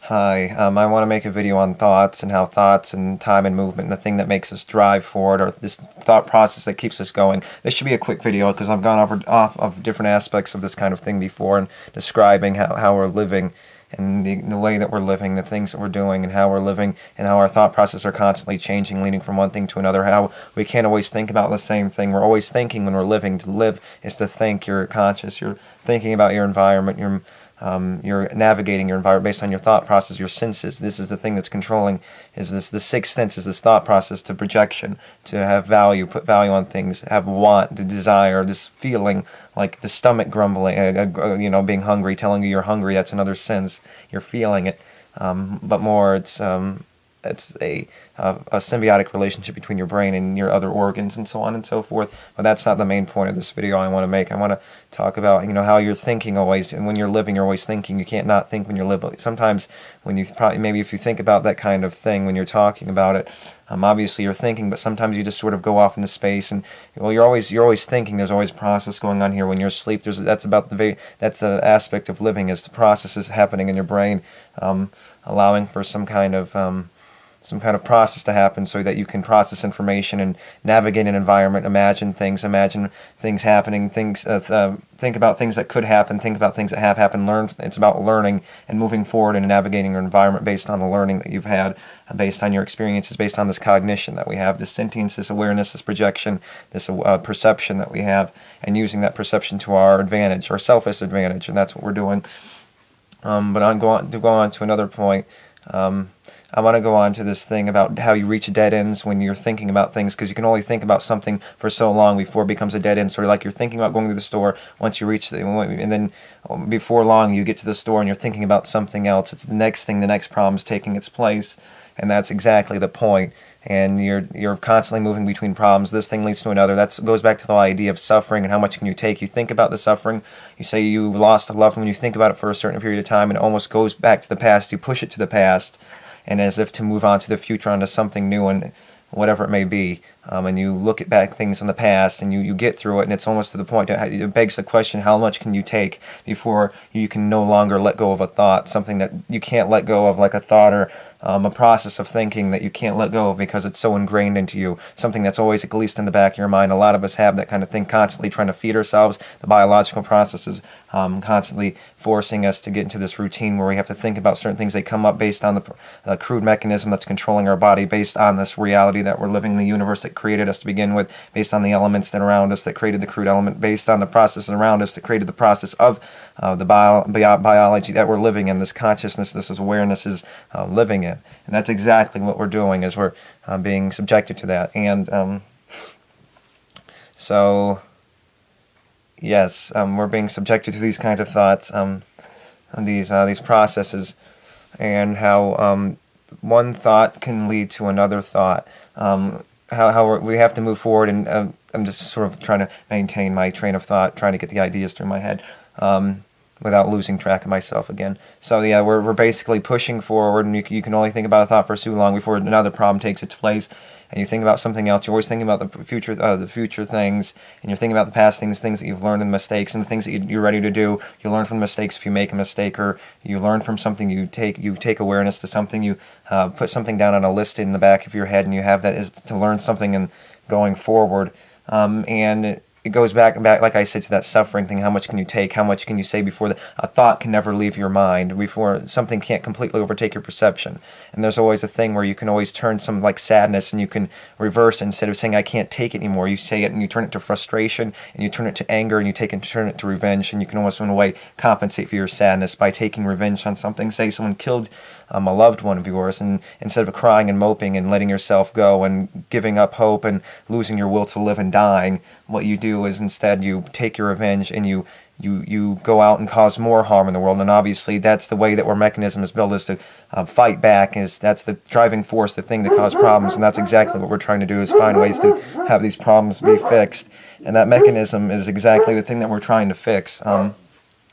Hi, I want to make a video on thoughts and how thoughts and time and movement and the thing that makes us drive forward, or this thought process that keeps us going. This should be a quick video because I've gone off of different aspects of this kind of thing before and describing how we're living and the way that we're living, the things that we're doing and how we're living and how our thought processes are constantly changing, leading from one thing to another, how we can't always think about the same thing. We're always thinking when we're living. To live is to think. You're conscious. You're thinking about your environment. You're navigating your environment based on your thought process, your senses. This is the thing that's controlling, is this the sixth sense, is this thought process to projection, to have value, put value on things, have want, the desire, this feeling like the stomach grumbling, being hungry, telling you you're hungry. That's another sense. You're feeling it, but more it's a symbiotic relationship between your brain and your other organs and so on and so forth. But that's not the main point of this video I want to make. I want to talk about how you're thinking always, and when you're living, you're always thinking. You can't not think when you're living. Sometimes when you maybe if you think about that kind of thing when you're talking about it, obviously you're thinking, but sometimes you just sort of go off into space, and well, you're always thinking. There's always a process going on here when you're asleep. That's the aspect of living, is the processes happening in your brain, allowing for some kind of process to happen so that you can process information and navigate an environment, imagine things happening, think about things that could happen, think about things that have happened, learn. It's about learning and moving forward and navigating your environment based on the learning that you've had, based on your experiences, based on this cognition that we have, this sentience, this awareness, this projection, this perception that we have, and using that perception to our advantage, our selfish advantage, and that's what we're doing. But I'm going to go on to another point. I want to go on to this thing about how you reach dead ends when you're thinking about things, because you can only think about something for so long before it becomes a dead end. Sort of like you're thinking about going to the store. Once you reach and then before long you get to the store and you're thinking about something else. It's the next thing, the next problem is taking its place, and that's exactly the point. And you're constantly moving between problems. This thing leads to another. That goes back to the idea of suffering and how much can you take. You think about the suffering. You say you lost a loved one. You think about it for a certain period of time, and it almost goes back to the past. You push it to the past, and as if to move on to the future, onto something new, and whatever it may be. And you look at back things in the past, and you get through it, and it's almost to the point, it begs the question, how much can you take before you can no longer let go of a thought, something that you can't let go of, like a thought, or a process of thinking that you can't let go of because it's so ingrained into you, something that's always at least in the back of your mind. A lot of us have that kind of thing, constantly trying to feed ourselves. The biological processes constantly forcing us to get into this routine where we have to think about certain things. They come up based on the crude mechanism that's controlling our body, based on this reality that we're living in, the universe that created us to begin with, based on the elements that are around us that created the crude element, based on the processes around us that created the process of the biology that we're living in, this consciousness, this awareness is living in. And that's exactly what we're doing, is we're being subjected to that. And so yes, we're being subjected to these kinds of thoughts, these processes, and how one thought can lead to another thought. How we have to move forward, and I'm just sort of trying to maintain my train of thought, trying to get the ideas through my head, without losing track of myself again. So yeah, we're basically pushing forward, and you can only think about a thought for so long before another problem takes its place, and you think about something else. You're always thinking about the future things, and you're thinking about the past things that you've learned, and mistakes, and the things that you're ready to do. You learn from mistakes if you make a mistake, or you learn from something. You take awareness to something. You put something down on a list in the back of your head, and you have that is to learn something and going forward. And it goes back, like I said, to that suffering thing. How much can you take? How much can you say before a thought can never leave your mind, before something can't completely overtake your perception? And there's always a thing where you can always turn some, like sadness, and you can reverse. Instead of saying I can't take it anymore, you say it and you turn it to frustration, and you turn it to anger, and you turn it to revenge, and you can almost in a way compensate for your sadness by taking revenge on something. Say someone killed a loved one of yours, and instead of crying and moping and letting yourself go and giving up hope and losing your will to live and dying, what you do is instead you take your revenge, and you go out and cause more harm in the world. And obviously that's the way that our mechanism is built, is to fight back. That's the driving force, the thing that causes problems, and that's exactly what we're trying to do, is find ways to have these problems be fixed. And that mechanism is exactly the thing that we're trying to fix.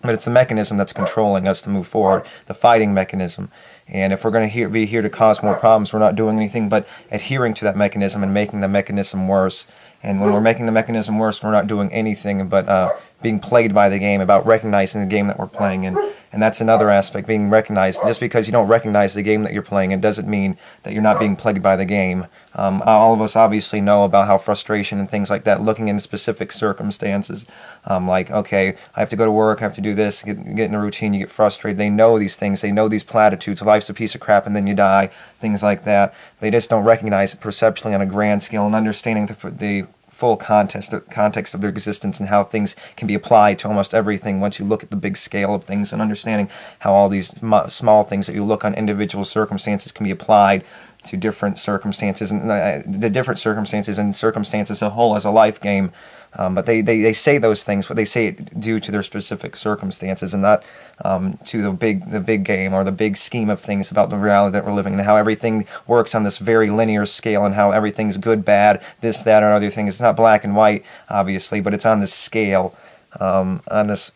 But it's the mechanism that's controlling us to move forward, the fighting mechanism. And if we're going to be here to cause more problems, we're not doing anything but adhering to that mechanism and making the mechanism worse. And when we're making the mechanism worse, we're not doing anything but being played by the game, about recognizing the game that we're playing in. And that's another aspect, being recognized. Just because you don't recognize the game that you're playing, it doesn't mean that you're not being plagued by the game. All of us obviously know about how frustration and things like that, looking in specific circumstances, like, okay, I have to go to work, I have to do this, get in a routine, you get frustrated. They know these things, they know these platitudes, life's a piece of crap and then you die, things like that. They just don't recognize it perceptually on a grand scale and understanding the full context of their existence and how things can be applied to almost everything once you look at the big scale of things, and understanding how all these small things that you look on individual circumstances can be applied to different circumstances, and the different circumstances and circumstances as a whole as a life game. But they say those things, but they say it due to their specific circumstances and not to the big game or the big scheme of things about the reality that we're living in, and how everything works on this very linear scale, and how everything's good, bad, this, that, or other thing. It's not black and white, obviously, but it's on this scale, on this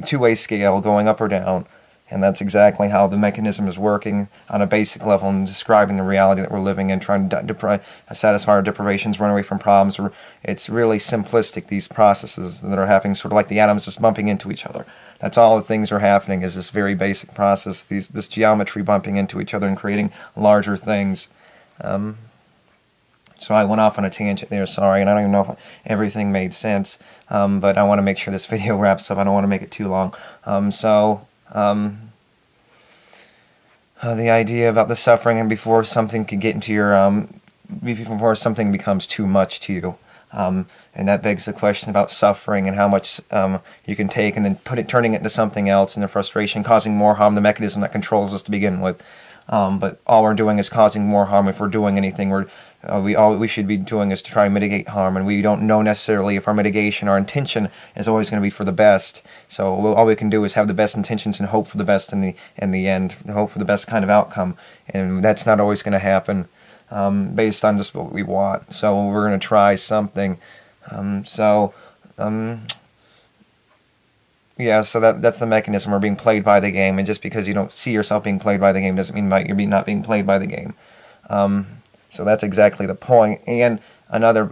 two-way scale going up or down. And that's exactly how the mechanism is working on a basic level and describing the reality that we're living in, trying to satisfy our deprivations, run away from problems. It's really simplistic, these processes that are happening, sort of like the atoms just bumping into each other. That's all the things are happening, is this very basic process, this geometry bumping into each other and creating larger things. So I went off on a tangent there, sorry, and I don't even know if everything made sense, but I want to make sure this video wraps up. I don't want to make it too long. The idea about the suffering, and before something can get into your, before something becomes too much to you. And that begs the question about suffering and how much you can take, and then turning it into something else, and the frustration causing more harm, the mechanism that controls us to begin with. But all we're doing is causing more harm. If we're doing anything, all we should be doing is to try and mitigate harm, and we don't know necessarily if our mitigation, our intention is always going to be for the best. So all we can do is have the best intentions and hope for the best in the end, hope for the best kind of outcome, and that's not always going to happen based on just what we want. So we're going to try something. Yeah, so that's the mechanism. We're being played by the game, and just because you don't see yourself being played by the game doesn't mean you're not being played by the game. So that's exactly the point. And another,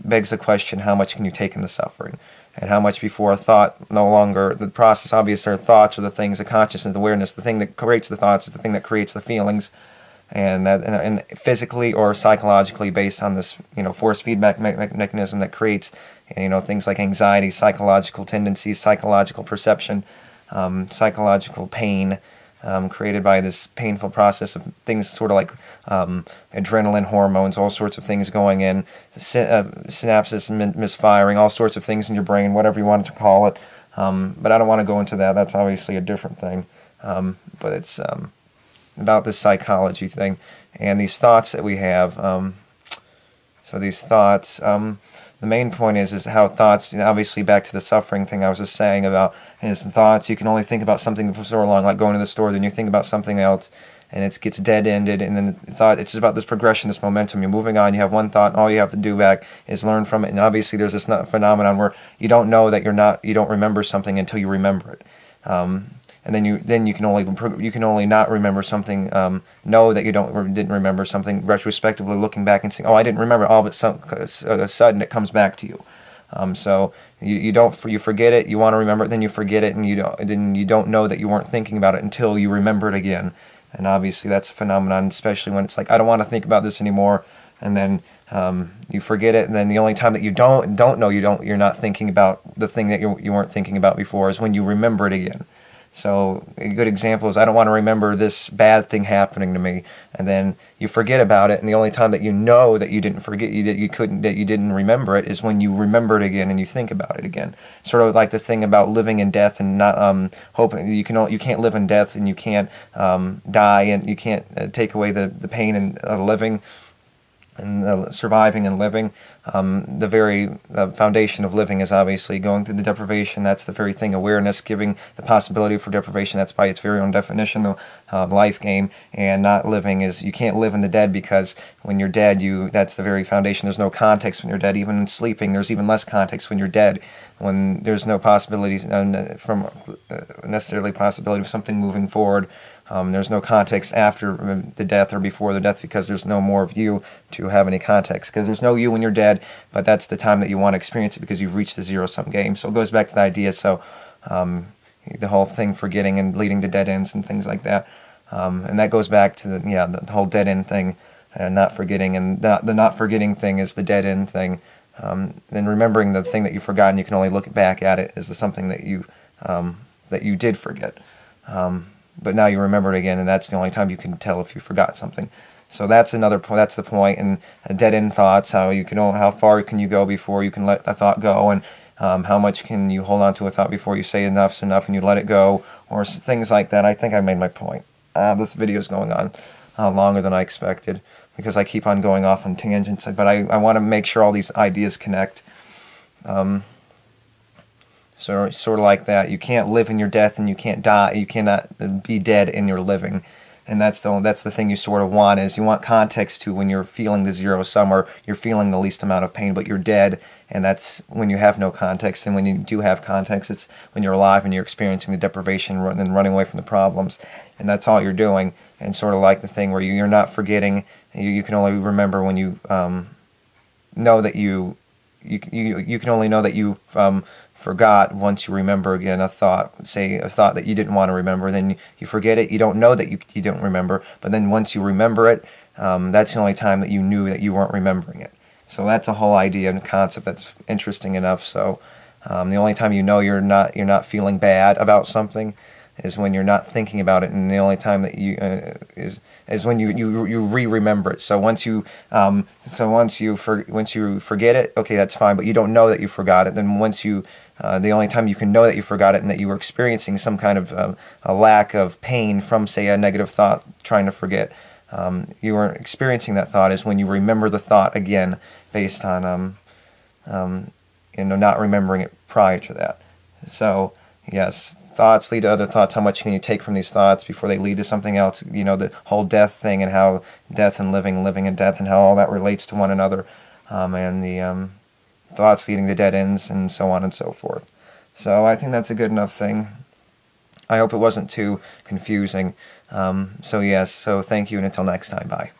begs the question: how much can you take in the suffering, and how much before a thought no longer the process? Obviously, our thoughts are the things, the consciousness, the awareness. The thing that creates the thoughts is the thing that creates the feelings, and physically or psychologically based on this force feedback mechanism that creates things like anxiety, psychological tendencies, psychological perception, psychological pain, created by this painful process of things sort of like adrenaline, hormones, all sorts of things going in, synapses misfiring, all sorts of things in your brain, whatever you want to call it. But I don't want to go into that. That's obviously a different thing. But it's about this psychology thing and these thoughts that we have. So these thoughts, the main point is how thoughts, obviously back to the suffering thing I was just saying about, is the thoughts, you can only think about something for so long, like going to the store, then you think about something else, and it gets dead-ended, and then the thought, it's just about this progression, this momentum. You're moving on, you have one thought, and all you have to do back is learn from it, and obviously there's this phenomenon where you don't know that you don't remember something until you remember it. And then you can only not remember something, know that you didn't remember something retrospectively, looking back and saying, oh, I didn't remember. All of a sudden it comes back to you. So you forget it, you want to remember it, then you forget it, and you don't know that you weren't thinking about it until you remember it again. And obviously that's a phenomenon, especially when it's like, I don't want to think about this anymore, and then you forget it, and then the only time that you don't know you're not thinking about the thing that you weren't thinking about before is when you remember it again. So a good example is, I don't want to remember this bad thing happening to me, and then you forget about it, and the only time that you know that you didn't forget, that you didn't remember it, is when you remember it again and you think about it again. Sort of like the thing about living in death and not hoping you can't live in death, and you can't die, and you can't take away the pain and living and surviving and living. The very foundation of living is obviously going through the deprivation. That's the very thing. Awareness, giving the possibility for deprivation. That's by its very own definition, the life game. And not living is, you can't live in the dead, because when you're dead, that's the very foundation. There's no context when you're dead. Even sleeping, there's even less context when you're dead. When there's no possibility from necessarily possibility of something moving forward. There's no context after the death or before the death, because there's no more of you to have any context, because there's no you when you're dead, but that's the time that you want to experience it, because you've reached the zero-sum game. So it goes back to the idea, so the whole thing, forgetting and leading to dead ends and things like that. And that goes back to the whole dead end thing, and not forgetting, and the not forgetting thing is the dead end thing. Then remembering the thing that you've forgotten, you can only look back at it as something that you did forget. But now you remember it again, and that's the only time you can tell if you forgot something. So that's another point. That's the point. And dead end thoughts. How far can you go before you can let a thought go, and how much can you hold on to a thought before you say enough's enough and you let it go, or things like that. I think I made my point. This video is going on longer than I expected, because I keep on going off on tangents. But I want to make sure all these ideas connect. So sort of like that, you can't live in your death, and you can't die. You cannot be dead in your living, and that's the thing you sort of want, is you want context to when you're feeling the zero sum, or you're feeling the least amount of pain, but you're dead, and that's when you have no context. And when you do have context, it's when you're alive and you're experiencing the deprivation and running away from the problems, and that's all you're doing. And sort of like the thing where you're not forgetting. You can only remember when you know that you can only know that you forgot once you remember again a thought, say a thought that you didn't want to remember. Then you forget it. You don't know that you don't remember, but then once you remember it, that's the only time that you knew that you weren't remembering it. So that's a whole idea and concept that's interesting enough. So the only time you know you're not feeling bad about something is when you're not thinking about it, and the only time that you is when you re-remember it. So once you forget it, okay, that's fine, but you don't know that you forgot it. Then once the only time you can know that you forgot it and that you were experiencing some kind of a lack of pain from, say, a negative thought trying to forget, you were experiencing that thought, is when you remember the thought again, based on not remembering it prior to that. So yes, thoughts lead to other thoughts. How much can you take from these thoughts before they lead to something else? The whole death thing, and how death and living and death, and how all that relates to one another, and the thoughts leading to dead ends, and so on and so forth. So I think that's a good enough thing. I hope it wasn't too confusing. So yes, so thank you, and until next time, bye.